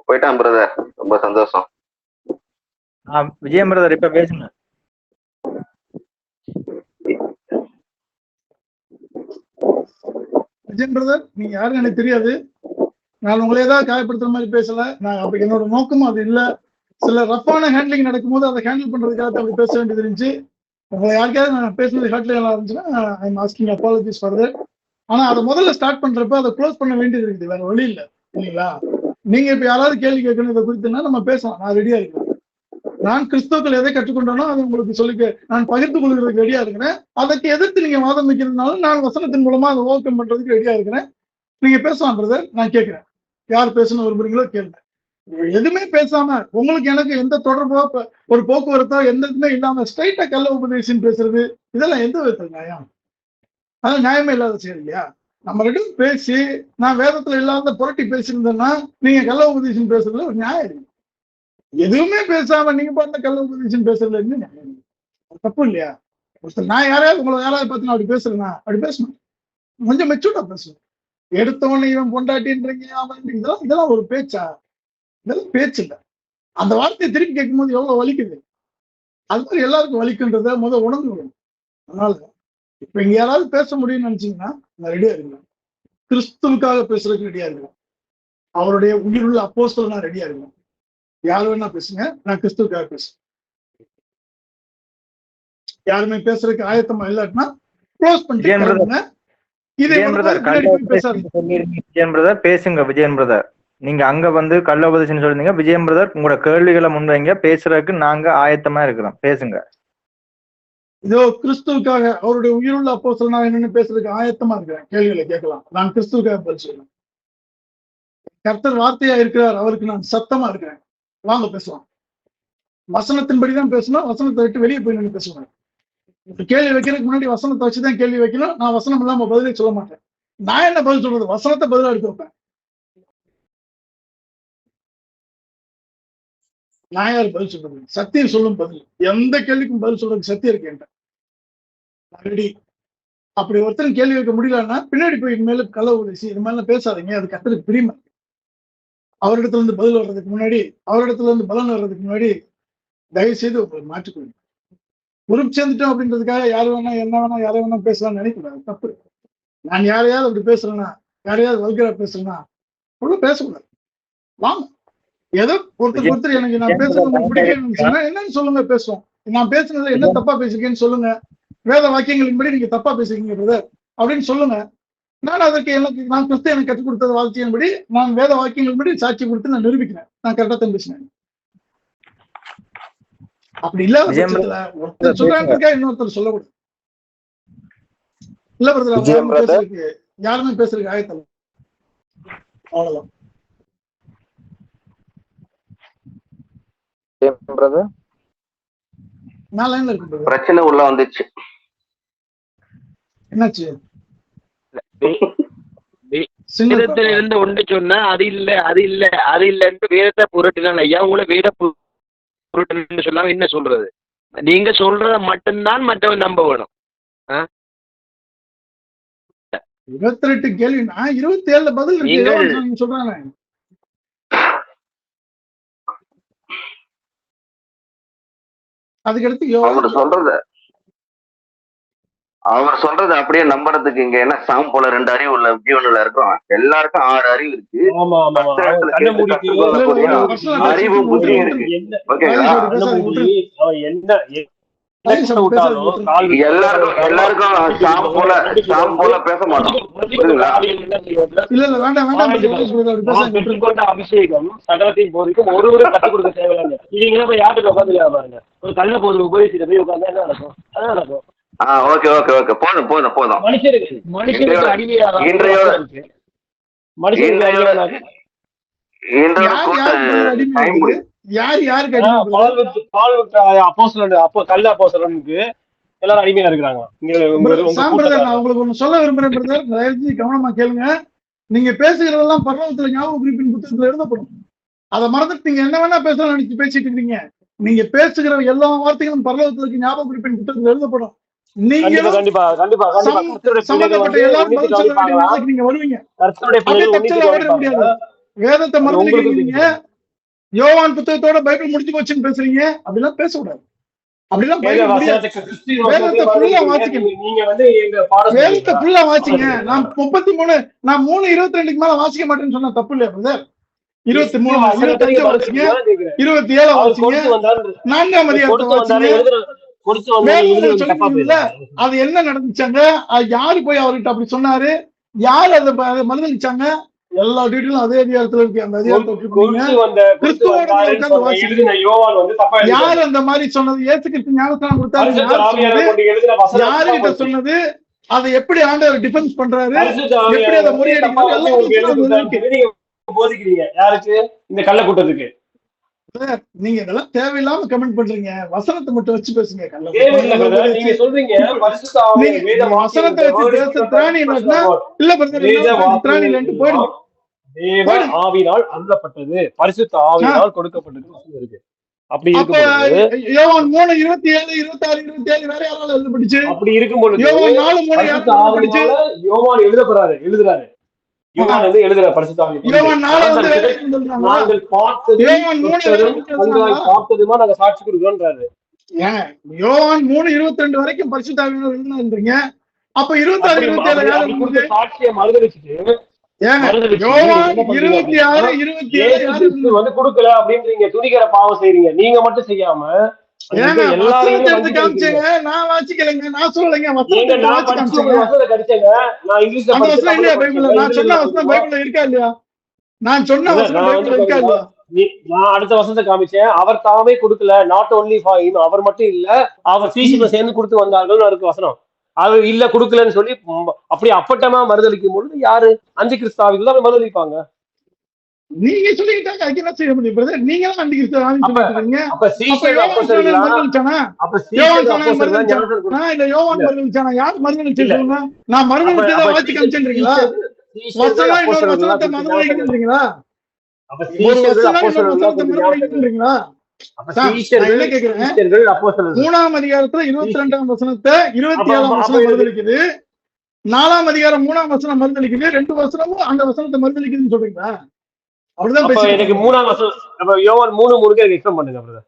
போயிட்டான் பிரதர். ரொம்ப சந்தோஷம். விஜயம் பிரதர் இப்ப பேசுங்க. விஜயன் பிரதர், நீங்க யாருன்னு எனக்கு தெரியாது. நான் உங்களை ஏதாவது காயப்படுத்துற மாதிரி பேசல. நான் அப்ப என்னோட நோக்கமும் அது இல்லை. சில ரஃபான ஹேண்ட்லிங் நடக்கும்போது அதை ஹேண்டில் பண்றதுக்காக அப்படி பேச வேண்டியது இருந்துச்சு. உங்களை யாருக்காவது நான் பேசுனது ஹார்ட்ல நல்லா இருந்துச்சுன்னா I am asking apologies for that. ஆனா அதை முதல்ல ஸ்டார்ட் பண்றப்ப அதை க்ளோஸ் பண்ண வேண்டியது இருக்குது, வேற வழி இல்லை இல்லைங்களா? நீங்க இப்ப யாராவது கேள்வி கேட்கணும் இதை குறித்துன்னா நம்ம பேசலாம், நான் ரெடியா இருக்கேன். நான் கிறிஸ்தவர்கள் எதை கற்றுக்கொண்டனோ அதை உங்களுக்கு சொல்லிக்க நான் பகிர்ந்து கொள்கிறதுக்கு ரெடியா இருக்கிறேன். அதற்கு எதிர்த்து நீங்க வாதம் வைக்கிறதுனால நான் வசனத்தின் மூலமா அதை ஓவர்கம் பண்றதுக்கு ரெடியா இருக்கிறேன். நீங்க பேசலாம் பிரதர், நான் கேட்கிறேன். யார் பேசணும் விரும்புறீங்களோ கேளுங்க. எதுவுமே பேசாம உங்களுக்கு எனக்கு எந்த தொடர்போ ஒரு போக்குவரத்தோ எந்த இதுவுமே இல்லாம ஸ்ட்ரைட்டா கள்ள உபதேசம் பேசுறது, இதெல்லாம் எந்த விதத்துல நியாயம்? அதான் நியாயமே இல்லாத செயல் இல்லையா? நம்ம ரெண்டும் பேசி நான் வேதத்துல இல்லாத புரட்டி பேசியிருந்தேன்னா நீங்க கள்ள உபதேசம் பேசுறதுல ஒரு நியாயம் இருக்கு. எதுவுமே பேசாம நீங்க பாட்டு கள்ள உபதேசம் பேசுறதுல இருந்து நியாயம் தப்பு இல்லையா? நான் யாரையாவது உங்களை யாராவது பார்த்து நான் அப்படி பேசுறேன்னா அப்படி பேசணும், கொஞ்சம் மெச்சூர்டா பேசணும். எடுத்தவொடனே இவன் பொண்டாட்டின்றீங்க அவன் இதெல்லாம் ஒரு பேச்சா? இதெல்லாம் பேச்சு இல்லை. அந்த வார்த்தையை திருப்பி கேட்கும் போது எவ்வளவு வலிக்குது. அது மாதிரி எல்லாருக்கும் வலிக்குன்றத முதல் உணர்ந்து விடணும். அதனால இப்ப இங்க யாராவது பேச முடியும்னு நினைச்சீங்கன்னா நான் ரெடியா இருக்கேன். கிறிஸ்துவுக்காக பேசுறதுக்கு ரெடியா இருக்கேன். அவருடைய உயிருள்ள அப்போஸ்தலர் நான் ரெடியா இருக்கேன். யாரு வேணா பேசுங்க, நான் கிறிஸ்துவுக்காக பேசுறேன். யாருமே பேசுறதுக்கு ஆயத்தமா இல்லாட்டினா க்ளோஸ் பண்ணிட்டு பேசுங்க. விஜயன் பிரதர், நீங்க அங்க வந்து கள்ள உபதேசம் சொல்றீங்க. விஜயம் பிரதர் உங்களோட கேள்விகளை முன்வைங்க, பேசுறதுக்கு நாங்க ஆயத்தமா இருக்கிறோம், பேசுங்க. இதோ கிறிஸ்துவுக்காக அவருடைய உயிருள்ள அப்போஸ்தலர் நான் என்னன்னு பேசுறதுக்கு ஆயத்தமா இருக்கிறேன். கேள்விகளை கேட்கலாம், நான் கிறிஸ்துவுக்காக பதில் சொல்றேன். கர்த்தர் வார்த்தையா இருக்கிறார், அவருக்கு நான் சத்தமா இருக்கிறேன். வாங்க பேசலாம். வசனத்தின்படிதான் பேசணும், வசனத்தை விட்டு வெளியே போய் நின்று பேசணும். கேள்வி வைக்கிறதுக்கு முன்னாடி வசனத்தை வச்சுதான் கேள்வி வைக்கணும். நான் வசனம் இல்லாம பதிலே சொல்ல மாட்டேன். நான் என்ன பதில் சொல்றது? வசனத்தை பதிலா எடுத்து வைப்பேன். நான் யார் பதில் சொல்றது? சத்தியம் சொல்லும் பதில். எந்த கேள்விக்கும் பதில் சொல்றதுக்கு சத்தியம் இருக்கேன். ரெடி. அப்படி ஒருத்தரும் கேள்வி வைக்க முடியலன்னா பின்னாடி போய் மேல கள்ள உபதேசி இது மாதிரிலாம் பேசாதீங்க, அது கர்த்தருக்கு பிரியமா. அவரிடத்துல இருந்து பதில் வர்றதுக்கு முன்னாடி, அவரிடத்துல இருந்து பலன் வர்றதுக்கு முன்னாடி தயவு செய்து மாற்றிக்கொள்ளுங்க. உறுப்பு சேர்ந்துட்டோம் அப்படின்றதுக்காக யாரு வேணா என்ன வேணா யாரை வேணா பேசலாம்னு நினைக்கூடாது, தப்பு. நான் யாரையாவது அப்படி பேசுறேன்னா, யாரையாவது வல்கரா பேசுறேன்னா உள்ள பேசக்கூடாது. வாங்க, ஏதோ ஒருத்தர் எனக்கு நான் பேசுறது உங்களுக்கு பிடிக்கணும்னு சொன்னா என்னன்னு சொல்லுங்க, பேசுவோம். நான் பேசுனது என்ன தப்பா பேசிருக்கேன்னு சொல்லுங்க. வேத வாக்கியங்களின் படி நீங்க தப்பா பேசுறீங்க பிரதர் அப்படின்னு சொல்லுங்க. நான் அதற்கு நான் கிறிஸ்து எனக்கு கற்றுக் கொடுத்தது வாழ்க்கையின்படி நான் வேத வாக்கியங்கள் படி சாட்சி கொடுத்து நான் நிரூபிக்கிறேன் நான் கரெக்டா தான் பேசினேன். அப்படி இல்லாத பட்சத்துல ஒருத்தர் சொல்றாங்க இன்னொருத்தர் சொல்லக்கூடாது. இல்ல பிரதர், பேசுறதுக்கு யாருமே பேசுறதுக்கு ஆயத்தம். அவ்வளவுதான். நான் லைன்ல இருக்கேன். பிரச்சனை உள்ள வந்துச்சு. என்னாச்சு? வேதத்துல இருந்து ஒன்று சொன்னா அது இல்ல அது இல்ல அது இல்லன்னு வேதத்தை புரட்டினால ஐயா உங்களை வேத புரட்டு சொல்லாம என்ன சொல்றது? நீங்க சொல்றத மட்டும்தான் மற்றவன் நம்ப வேணும். 28 கேள்வி, நான் 27 பதில் இருக்கு சொல்றாங்க. அதுக்கடுத்து அவர் சொல்றது அப்படியே நம்புறதுக்கு இங்க என்ன சாம் போல 2 அறிவு உள்ள ஜீவனில் இருக்கும். எல்லாருக்கும் 6 அறிவு இருக்கு. அறிவு புத்தி இருக்கு. எல்லாருக்கும் சாம் போல பேச மாட்டோம். அபிஷேகம் சகலத்தையும் போதிக்கும் ஒருவரு கற்றுக் கொடுக்க தேவையில்லை. நீங்க யாருக்கு உட்காந்து பாருங்க, ஒரு கல்ல போது உபயோகிச்சுட்டு போய் உட்காந்து என்ன நடக்கும்? அதான் நடக்கும். போதும். மனுஷனுக்கு அடிமையாக எல்லாரும் அடிமையா இருக்கிறாங்க. உங்களுக்கு ஒண்ணு சொல்ல விரும்புறேன், கவனமா கேளுங்க. நீங்க பேசுகிறதெல்லாம் பரலோகத்துல ஞாபக குறிப்பின் புத்தகத்துல எழுதப்படும். அதை மறந்துட்டு நீங்க என்ன வேணா பேசலாம் நினைச்சு பேசிட்டு இருக்கீங்க. நீங்க பேசுகிற எல்லா வார்த்தைகளும் பரலோகத்துல ஞாபக குறிப்பின் புத்தகத்துல எழுதப்படும். நீங்க சம்பந்தப்பட்ட எல்லாரும் பதில் சொல்ல வேண்டிய நீங்க வருவீங்க. வேதத்தை மறந்துருக்கீங்க. யோவான் புத்தகத்தோட பைபிள் முடிஞ்சு போச்சுன்னு பேசுறீங்க. அப்படிலாம் பேசக்கூடாது. அப்படிலாம் பைபிள் முடியாது. வேதத்தை ஃபுல்லா வாசிக்கணும். நீங்க வந்து எங்க பாடம் வேதத்தை ஃபுல்லா வாசிங்க. நான் 33 நான் 3:22க்கு மேல வாசிக்க மாட்டேன்னு சொன்னா தப்பு இல்லையா பிரதர்? 23 25 வாசிங்க, 27 வாசிங்க, 4ஆம் அதிகாரத்தை வாசிங்க. அது என்ன நடந்துச்சாங்க, அது யாரு போய் அவர்கிட்ட அப்படி சொன்னாரு, யாரு அதை மறுதளிச்சாங்க, எல்லா டீட்டெயிலும் அதே அதிகாரத்துல இருக்கு. அந்த யாரு அந்த மாதிரி சொன்னது, இயேசு கிறிஸ்து ஞானஸ்நானம் கொடுத்தாரு, யாருகிட்ட சொன்னது, அதை எப்படி ஆண்டவர் டிஃபென்ஸ் பண்றாரு, எப்படி அதை முறியடிக்கிறாரு, போதிக்கிறீங்க யாருக்கு? இந்த கள்ள கூட்டத்துக்கு. நீங்க இதெல்லாம் தேவையில்லாம கமெண்ட் பண்றீங்க. வசனத்தை மட்டும் வச்சு பேசுங்க. நீங்க சொல்றீங்க வசனத்தை வச்சு பேச திராணி இல்ல திராணி இல்லைன்னு போயிடுங்க. தேவ ஆவியினால் அருளப்பட்டது, பரிசுத்த ஆவியினால் கொடுக்கப்பட்டது. அப்படி இருக்கும்போது யோவான் 3:27, 26, 27 வேற யாரால எழுதப்பட்டுச்சு? அப்படி இருக்கும்போது யோவான் 4:3 யோவான் எழுதுறாரு. யோவான் வந்து எழுதுற பரிசுத்த ஆவி. யோவான் 4 நாங்கள் பார்த்ததுமா நாங்க சாட்சி கொடுக்கிறோம்ன்றாரு. யோவான் 3:22 வரைக்கும் பரிசுத்த ஆவியினால் எழுதுனான்றீங்க. அப்ப 26, 27 யாரு சாட்சியை மறுதளிச்சுட்டு யோவான் 26, 27 வந்து கொடுக்கல அப்படின்றீங்க. துணிகர பாவம் செய்றீங்க. நீங்க மட்டும் செய்யாம எடுத்து காமிச்சேங்க. நான் வாசிக்கலைங்க, நான் சொல்லலைங்க. நான் சொன்ன வசனம் பைபிள்ல இருக்கா இல்லையா? நான் சொன்ன வசனம் பைபிள்ல இருக்கா இல்லையா? நான் அடுத்த வசனத்தை காமிச்சேன். அவர் தாமே கொடுக்கல, நாட் ஒன்லி ஃபார் ஹிம், அவர் மட்டும் இல்ல, அவர் சீஷர்கள் சேர்ந்து கொடுத்து வந்தார்கள் இருக்கு வசனம். அவர் இல்ல கொடுக்கலன்னு சொல்லி அப்படி அப்பட்டமா மறுதளிக்கும் பொழுது யாரு? அஞ்சு கிறிஸ்தாவிகள் தான் மறுதளிப்பாங்க. நீங்க சொல்லிக்கிட்டாங்க, அதுக்கு என்ன செய்ய முடியும் பிரதர்? நீங்க தான் அஞ்சு கிறிஸ்தாவின்னு சொல்லிட்டீங்க. இல்ல யோவான் மறுதளிச்சானா? யார் மறுதளிச்சு சொல்லுங்க. நான் மறுதளிச்சதை வாசி காமிச்சேன்றீங்களா? வசனம் இன்னொரு வசனத்தை மறுதளிக்கிறீங்களா? ஒரு வசனம் இன்னொரு வசனத்தை மறுதளிக்கிறீங்களா? 3ஆம் அதிகாரத்துல 22ஆம் வசனத்தை 27ஆம் வசனம் மறுதளிக்குது. 4ஆம் அதிகாரம் 3ஆம் வசனம் மறுதளிக்குது. 2 வசனமும் அந்த வசனத்தை மறுதளிக்குதுன்னு சொல்றீங்களா? அப்படிதான் எனக்கு 3ஆம் வசனம் யோவான் 3:3 எக்ஸ்பிளைன் பண்ணுங்க பிரதர்.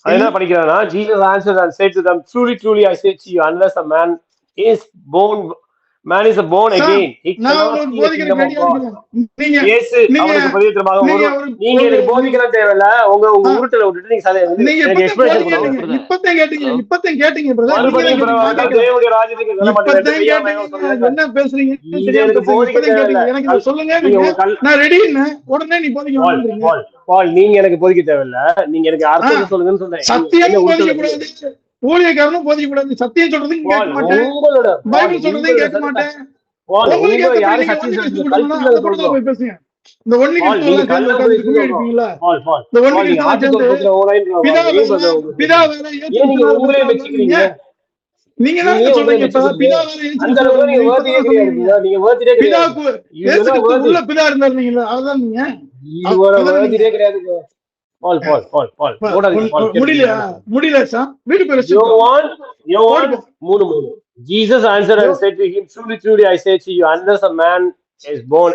அது என்ன படிக்கிறானா, Jesus answered and said to them, truly truly I say to you, unless a man is born again, he cannot see the kingdom of God. நீங்க அவருக்கு பதிவித்திரமாக நீங்க எனக்கு போதிக்கலாம் தேவையில்ல. உங்க உருட்டல விட்டுட்டு நீங்க எக்ஸ்பிளேஷன் பண்ணுங்க. இப்பதான் கேட்டீங்க பிரதர். தேவனுடைய ராஜ்யத்துக்கு என்ன பேசுறீங்க? எனக்கு சொல்லுங்க. நான் ரெடி. உடனே நீ போதிக்க பால், நீங்க எனக்கு போதிக்க தேவையில்ல. நீங்க எனக்கு அர்த்தம் சொல்லுங்கன்னு சொன்னேன். சத்தியம் போதிக்க கூடாது, ஊழியக்காரனும் போதிக்க கூடாது. சத்தியம் சொல்றதையும் கேட்க மாட்டேன், பைபிள் சொல்றதையும் கேட்க மாட்டேன். பேசுங்க. இந்த ஒண்ணு நீங்க தான் சொல்றீங்க. உள்ள பிதா இருந்தாருங்களா? அதுதான் நீங்க முடியல சார். வீடு பேர் யோவான் 3:3 Jesus answered and said to him, truly truly I say to you, unless a man is born